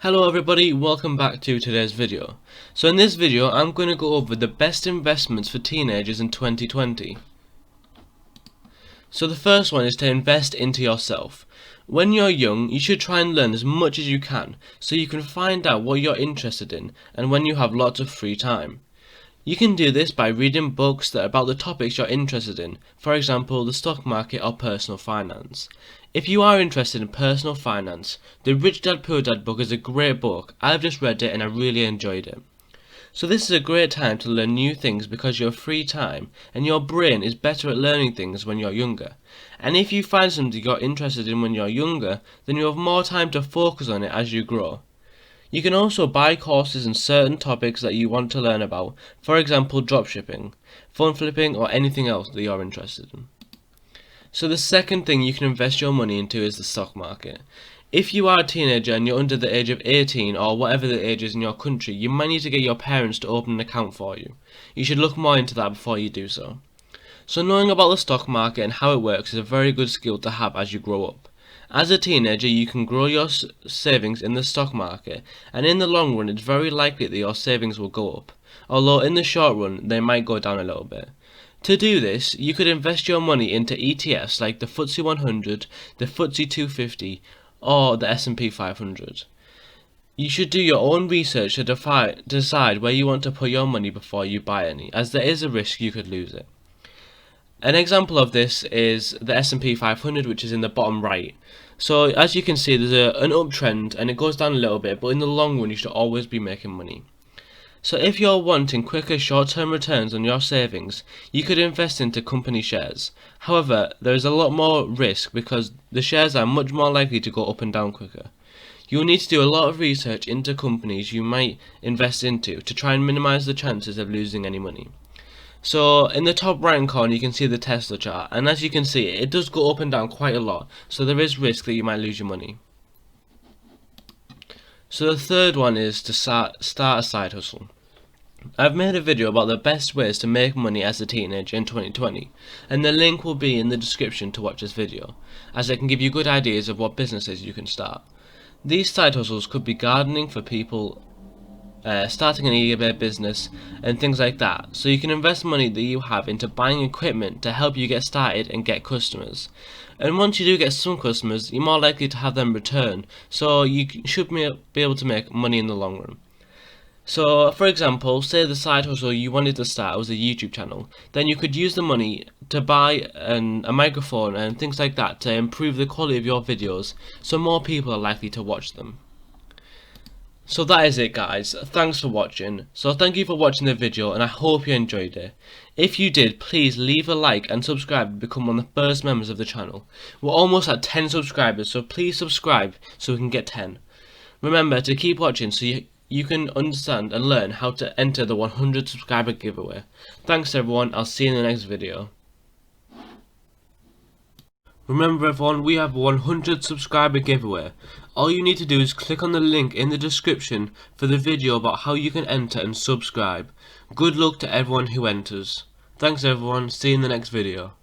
Hello everybody, welcome back to today's video. So in this video I'm going to go over the best investments for teenagers in 2020. So the first one is to invest into yourself. When you're young, you should try and learn as much as you can so you can find out what you're interested in and when you have lots of free time. You can do this by reading books that are about the topics you're interested in, for example the stock market or personal finance. If you are interested in personal finance, the Rich Dad Poor Dad book is a great book. I've just read it and I really enjoyed it. So this is a great time to learn new things because you have free time and your brain is better at learning things when you're younger. And if you find something you're interested in when you're younger, then you have more time to focus on it as you grow. You can also buy courses in certain topics that you want to learn about, for example dropshipping, phone flipping or anything else that you're interested in. So the second thing you can invest your money into is the stock market. If you are a teenager and you're under the age of 18 or whatever the age is in your country, you might need to get your parents to open an account for you. You should look more into that before you do so. So knowing about the stock market and how it works is a very good skill to have as you grow up. As a teenager, you can grow your savings in the stock market, and in the long run it's very likely that your savings will go up, although in the short run they might go down a little bit. To do this, you could invest your money into ETFs like the FTSE 100, the FTSE 250, or the S&P 500. You should do your own research to decide where you want to put your money before you buy any, as there is a risk you could lose it. An example of this is the S&P 500, which is in the bottom right. So as you can see, there's an uptrend and it goes down a little bit, but in the long run you should always be making money. So if you're wanting quicker short-term returns on your savings, you could invest into company shares. However, there is a lot more risk because the shares are much more likely to go up and down quicker. You will need to do a lot of research into companies you might invest into to try and minimize the chances of losing any money. So in the top right hand corner you can see the Tesla chart, and as you can see it does go up and down quite a lot, so there is risk that you might lose your money. So the third one is to start a side hustle. I've made a video about the best ways to make money as a teenager in 2020, and the link will be in the description to watch this video, as it can give you good ideas of what businesses you can start. These side hustles could be gardening for people, starting an eBay business and things like that, so you can invest money that you have into buying equipment to help you get started and get customers. And once you do get some customers, you're more likely to have them return, so you should be able to make money in the long run. So for example, say the side hustle you wanted to start was a YouTube channel, then you could use the money to buy a microphone and things like that to improve the quality of your videos so more people are likely to watch them. So that is it guys, thanks for watching. So thank you for watching the video and I hope you enjoyed it. If you did, please leave a like and subscribe to become one of the first members of the channel. We're almost at 10 subscribers, so please subscribe so we can get 10. Remember to keep watching so you can understand and learn how to enter the 100 subscriber giveaway. Thanks everyone, I'll see you in the next video. Remember everyone, we have a 100 subscriber giveaway. All you need to do is click on the link in the description for the video about how you can enter and subscribe. Good luck to everyone who enters. Thanks everyone, see you in the next video.